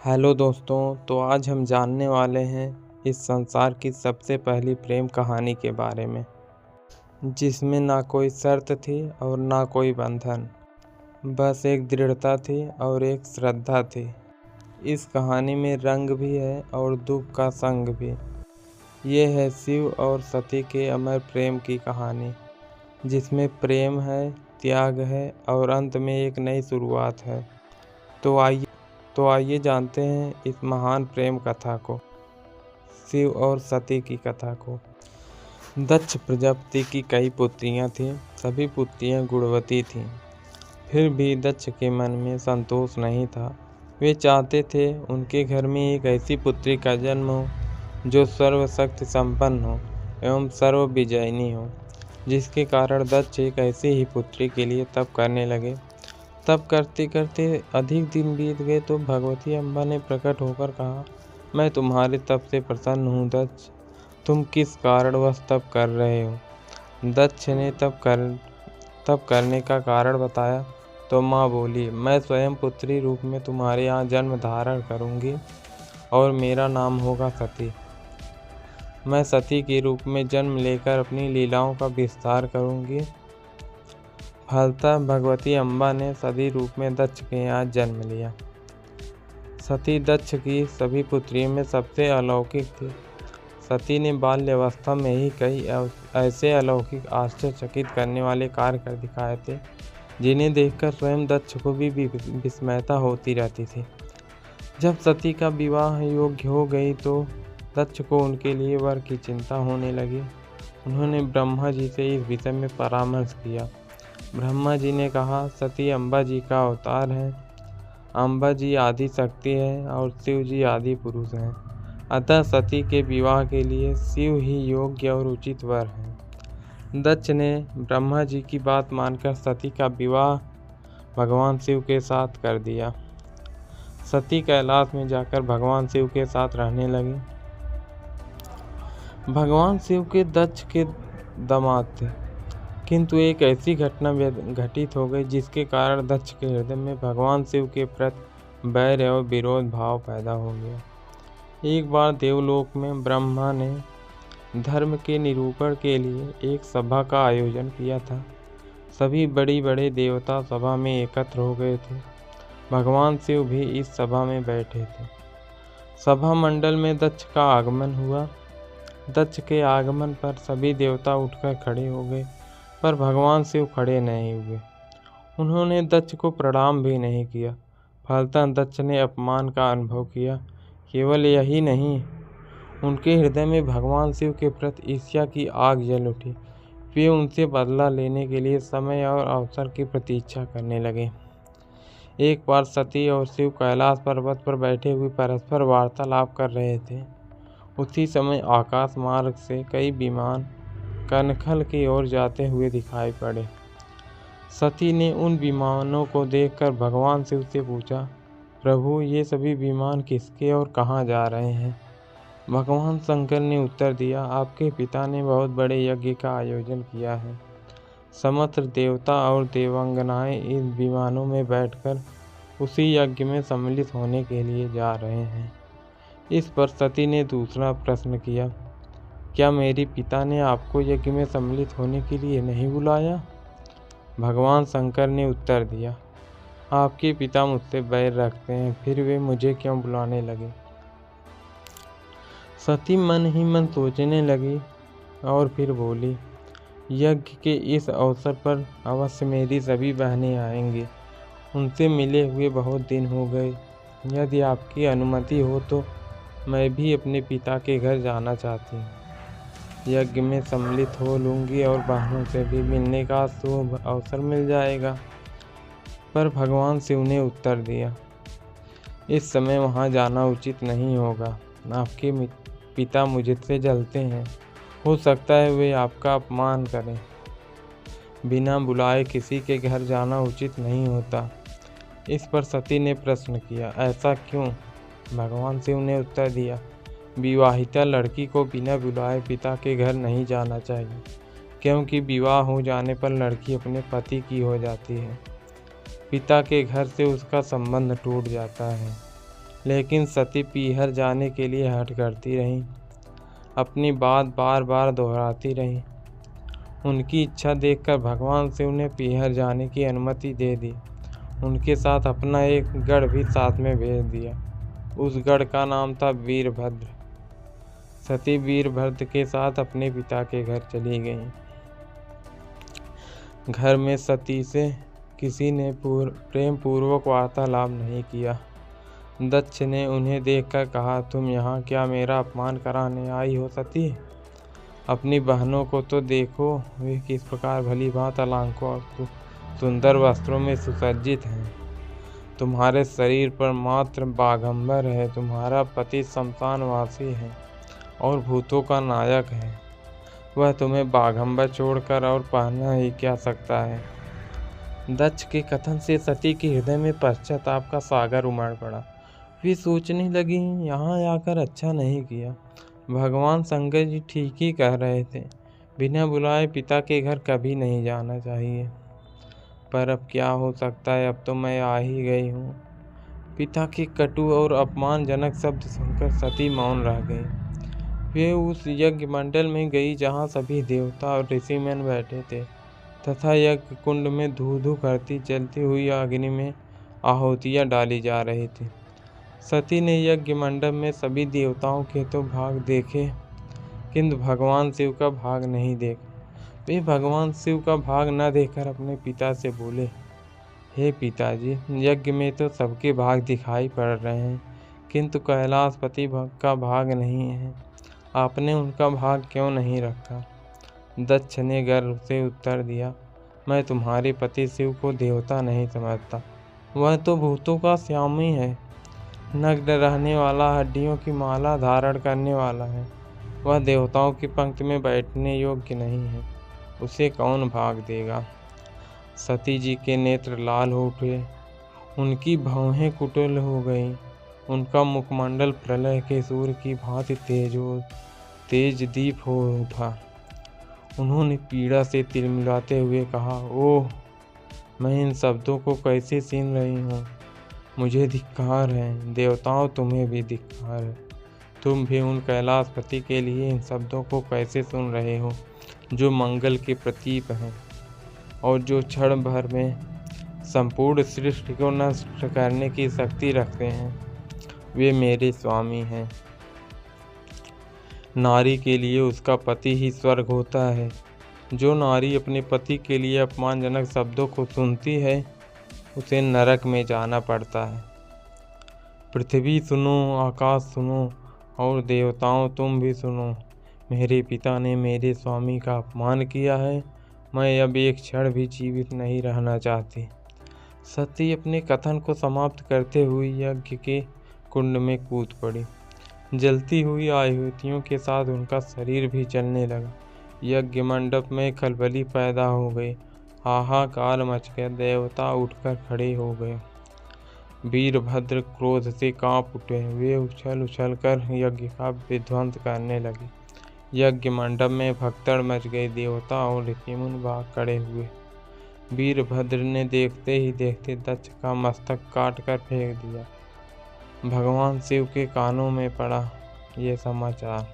Hello दोस्तों, तो आज हम जानने वाले हैं इस संसार की सबसे पहली प्रेम कहानी के बारे में, जिसमें ना कोई शर्त थी और ना कोई बंधन, बस एक दृढ़ता थी और एक श्रद्धा थी। इस कहानी में रंग भी है और दुख का संग भी। ये है शिव और सती के अमर प्रेम की कहानी, जिसमें प्रेम है, त्याग है और अंत में एक नई शुरुआत है। तो आइए जानते हैं इस महान प्रेम कथा को, शिव और सती की कथा को। दक्ष प्रजापति की कई पुत्रियां थीं, सभी पुत्रियां गुणवती थीं। फिर भी दक्ष के मन में संतोष नहीं था। वे चाहते थे उनके घर में एक ऐसी पुत्री का जन्म हो जो सर्वशक्ति संपन्न हो एवं सर्व विजयिनी हो, जिसके कारण दक्ष एक ऐसी ही पुत्री के लिए तप करने लगे। तब करते करते अधिक दिन बीत गए तो भगवती अम्बा ने प्रकट होकर कहा, मैं तुम्हारे तप से प्रसन्न हूँ दक्ष, तुम किस कारणवश तप कर रहे हो। दक्ष ने तप करने का कारण बताया तो माँ बोली, मैं स्वयं पुत्री रूप में तुम्हारे यहाँ जन्म धारण करूँगी और मेरा नाम होगा सती। मैं सती के रूप में जन्म लेकर अपनी लीलाओं का विस्तार करूँगी। फलतः भगवती अम्बा ने सती रूप में दक्ष के यहाँ जन्म लिया। सती दक्ष की सभी पुत्रियों में सबसे अलौकिक थी। सती ने बाल्यावस्था में ही कई ऐसे अलौकिक आश्चर्यचकित करने वाले कार्य कर दिखाए थे, जिन्हें देखकर स्वयं दक्ष को भी विस्मयता होती रहती थी। जब सती का विवाह योग्य हो गई तो दक्ष को उनके लिए वर की चिंता होने लगी। उन्होंने ब्रह्मा जी से इस विषय में परामर्श किया। ब्रह्मा जी ने कहा, सती अम्बा जी का अवतार है। अम्बा जी आदि शक्ति है और शिव जी आदि पुरुष हैं। अतः सती के विवाह के लिए शिव ही योग्य और उचित वर हैं। दक्ष ने ब्रह्मा जी की बात मानकर सती का विवाह भगवान शिव के साथ कर दिया। सती कैलाश में जाकर भगवान शिव के साथ रहने लगी। भगवान शिव के दक्ष के दामाद थे, किंतु एक ऐसी घटना घटित हो गई जिसके कारण दक्ष के हृदय में भगवान शिव के प्रति बैर और विरोध भाव पैदा हो गया। एक बार देवलोक में ब्रह्मा ने धर्म के निरूपण के लिए एक सभा का आयोजन किया था। सभी बड़े देवता सभा में एकत्र हो गए थे। भगवान शिव भी इस सभा में बैठे थे। सभा मंडल में दक्ष का आगमन हुआ। दक्ष के आगमन पर सभी देवता उठकर खड़े हो गए, पर भगवान शिव खड़े नहीं हुए। उन्होंने दक्ष को प्रणाम भी नहीं किया। फलतः दक्ष ने अपमान का अनुभव किया। केवल यही नहीं, उनके हृदय में भगवान शिव के प्रति ईर्ष्या की आग जल उठी। वे उनसे बदला लेने के लिए समय और अवसर की प्रतीक्षा करने लगे। एक बार सती और शिव कैलाश पर्वत पर बैठे हुए परस्पर वार्तालाप कर रहे थे। उसी समय आकाश मार्ग से कई विमान कनखल की ओर जाते हुए दिखाई पड़े। सती ने उन विमानों को देखकर भगवान शिव से पूछा, प्रभु, ये सभी विमान किसके और कहाँ जा रहे हैं। भगवान शंकर ने उत्तर दिया, आपके पिता ने बहुत बड़े यज्ञ का आयोजन किया है। समस्त देवता और देवांगनाएं इन विमानों में बैठकर उसी यज्ञ में सम्मिलित होने के लिए जा रहे हैं। इस पर सती ने दूसरा प्रश्न किया, क्या मेरे पिता ने आपको यज्ञ में सम्मिलित होने के लिए नहीं बुलाया। भगवान शंकर ने उत्तर दिया, आपके पिता मुझसे बैर रखते हैं, फिर वे मुझे क्यों बुलाने लगे। सती मन ही मन सोचने लगी और फिर बोली, यज्ञ के इस अवसर पर अवश्य मेरी सभी बहनें आएंगी। उनसे मिले हुए बहुत दिन हो गए। यदि आपकी अनुमति हो तो मैं भी अपने पिता के घर जाना चाहती हूँ। यज्ञ में सम्मिलित हो लूँगी और बहनों से भी मिलने का शुभ अवसर मिल जाएगा। पर भगवान शिव ने उत्तर दिया, इस समय वहाँ जाना उचित नहीं होगा। आपके पिता मुझसे जलते हैं। हो सकता है वे आपका अपमान करें। बिना बुलाए किसी के घर जाना उचित नहीं होता। इस पर सती ने प्रश्न किया, ऐसा क्यों। भगवान शिव ने उत्तर दिया, विवाहिता लड़की को बिना बुलाए पिता के घर नहीं जाना चाहिए, क्योंकि विवाह हो जाने पर लड़की अपने पति की हो जाती है। पिता के घर से उसका संबंध टूट जाता है। लेकिन सती पीहर जाने के लिए हठ करती रहीं, अपनी बात बार बार दोहराती रहीं। उनकी इच्छा देखकर भगवान शिव ने पीहर जाने की अनुमति दे दी। उनके साथ अपना एक गढ़ भी साथ में भेज दिया। उस गढ़ का नाम था वीरभद्र। सती वीरभद्र के साथ अपने पिता के घर चली गईं। घर में सती से किसी ने प्रेम पूर्वक वार्तालाप नहीं किया। दक्ष ने उन्हें देखकर कहा, तुम यहाँ क्या मेरा अपमान कराने आई हो सती? अपनी बहनों को तो देखो, वे किस प्रकार भली भांति अलंकों और सुंदर वस्त्रों में सुसज्जित हैं। तुम्हारे शरीर पर मात्र बाघंबर है। तुम्हारा पति शमशानवासी है और भूतों का नायक है। वह तुम्हें बाघंबर छोड़कर और पहना ही क्या सकता है। दक्ष के कथन से सती के हृदय में पश्चाताप का सागर उमड़ पड़ा। वे सोचने लगी, यहाँ आकर अच्छा नहीं किया। भगवान शंकर जी ठीक ही कह रहे थे, बिना बुलाए पिता के घर कभी नहीं जाना चाहिए। पर अब क्या हो सकता है, अब तो मैं आ ही गई हूँ। पिता के कटु और अपमानजनक शब्द सुनकर सती मौन रह गई। वे उस यज्ञ मंडल में गई जहाँ सभी देवता और ऋषिमन बैठे थे तथा यज्ञ कुंड में धू धू करती जलती हुई अग्नि में आहुतियाँ डाली जा रही थी। सती ने यज्ञ मंडप में सभी देवताओं के तो भाग देखे, किंतु भगवान शिव का भाग नहीं देखा। वे भगवान शिव का भाग न देखकर अपने पिता से बोले, हे पिताजी, यज्ञ में तो सबके भाग दिखाई पड़ रहे हैं, किंतु कैलाशपति का भाग नहीं है। आपने उनका भाग क्यों नहीं रखा? दक्ष ने गर्व से उत्तर दिया, मैं तुम्हारे पति शिव को देवता नहीं समझता। वह तो भूतों का स्वामी है, नग्न रहने वाला, हड्डियों की माला धारण करने वाला है। वह देवताओं की पंक्ति में बैठने योग्य नहीं है। उसे कौन भाग देगा? सती जी के नेत्र लाल हो उठे, उनकी भौहें कुटिल हो गईं। उनका मुखमंडल प्रलय के सूर्य की भांति तेज दीप हो उठा। उन्होंने पीड़ा से तिलमिलाते हुए कहा, ओह, मैं इन शब्दों को कैसे सुन रही हूँ। मुझे धिक्कार है। देवताओं, तुम्हें भी धिक्कार है। तुम भी उन कैलाशपति के लिए इन शब्दों को कैसे सुन रहे हो, जो मंगल के प्रतीक हैं और जो क्षण भर में संपूर्ण सृष्टि को नष्ट करने की शक्ति रखते हैं। वे मेरे स्वामी हैं। नारी के लिए उसका पति ही स्वर्ग होता है। जो नारी अपने पति के लिए अपमानजनक शब्दों को सुनती है, उसे नरक में जाना पड़ता है। पृथ्वी सुनो, आकाश सुनो और देवताओं तुम भी सुनो। मेरे पिता ने मेरे स्वामी का अपमान किया है। मैं अब एक क्षण भी जीवित नहीं रहना चाहती। सती अपने कथन को समाप्त करते हुए यज्ञ के कुंड में कूद पड़ी। जलती हुई आहुतियों के साथ उनका शरीर भी जलने लगा। यज्ञ मंडप में खलबली पैदा हो गई। हाहाकार मच गया। देवता उठकर खड़े हो गए। वीरभद्र क्रोध से कांप उठे। वे उछल उछल कर यज्ञ का विध्वंस करने लगे। यज्ञ मंडप में भगदड़ मच गई। देवता और ऋषिमुनि भाग खड़े हुए। वीरभद्र ने देखते ही देखते दक्ष का मस्तक काट कर फेंक दिया। भगवान शिव के कानों में पड़ा ये समाचार।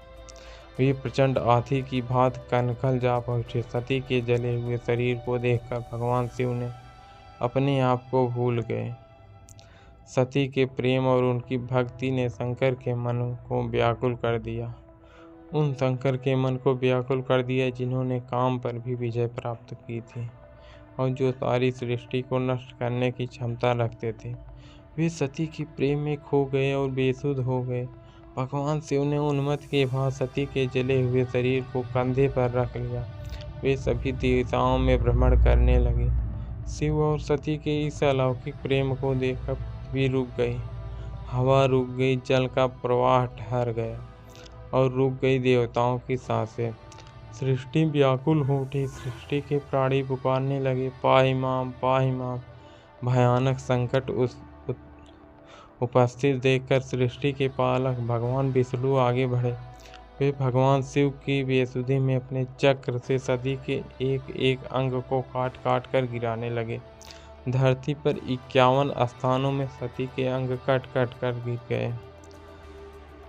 वे प्रचंड आंधी की भांति कनखल जा पहुँचे। सती के जले हुए शरीर को देखकर भगवान शिव ने अपने आप को भूल गए। सती के प्रेम और उनकी भक्ति ने शंकर के मन को व्याकुल कर दिया। उन शंकर के मन को व्याकुल कर दिया जिन्होंने काम पर भी विजय प्राप्त की थी और जो सारी सृष्टि को नष्ट करने की क्षमता रखते थे। वे सती के प्रेम में खो गए और बेसुध हो गए। भगवान शिव ने उन्मत्त के भांति सती के जले हुए शरीर को कंधे पर रख लिया। वे सभी दिशाओं में भ्रमण करने लगे। शिव और सती के इस अलौकिक प्रेम को देखकर पृथ्वी रुक गई, हवा रुक गई, जल का प्रवाह ठहर गया और रुक गई देवताओं की सांसें। सृष्टि व्याकुल हो उठी। सृष्टि के प्राणी पुकारने लगे, पाहि माम, पाहि माम। भयानक संकट उपस्थित देखकर सृष्टि के पालक भगवान विष्णु आगे बढ़े। वे भगवान शिव की बेसुधी में अपने चक्र से सती के एक एक अंग को काट काट कर गिराने लगे। धरती पर 51 स्थानों में सती के अंग कट कट कर गिर गए।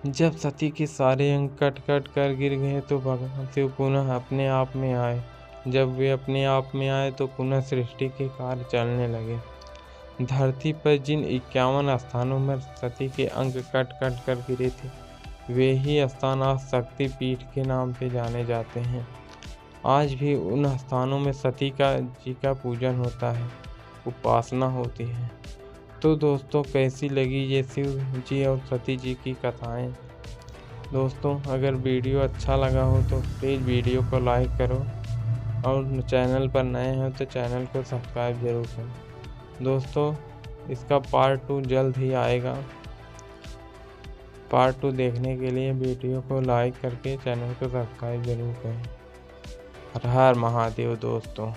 जब सती के सारे अंग कट कट कर गिर गए तो भगवान शिव पुनः अपने आप में आए। जब वे अपने आप में आए तो पुनः सृष्टि के कार्य चलने लगे। धरती पर जिन 51 स्थानों में सती के अंग कट कट कर गिरे थे, वे ही स्थान आज शक्ति पीठ के नाम से जाने जाते हैं। आज भी उन स्थानों में सती जी का पूजन होता है, उपासना होती है। तो दोस्तों, कैसी लगी ये शिव जी और सती जी की कथाएं? दोस्तों, अगर वीडियो अच्छा लगा हो तो प्लीज़ वीडियो को लाइक करो और चैनल पर नए हो तो चैनल को सब्सक्राइब जरूर करो। दोस्तों, इसका पार्ट 2 जल्द ही आएगा। पार्ट 2 देखने के लिए वीडियो को लाइक करके चैनल को सब्सक्राइब जरूर करें। हर हर महादेव दोस्तों।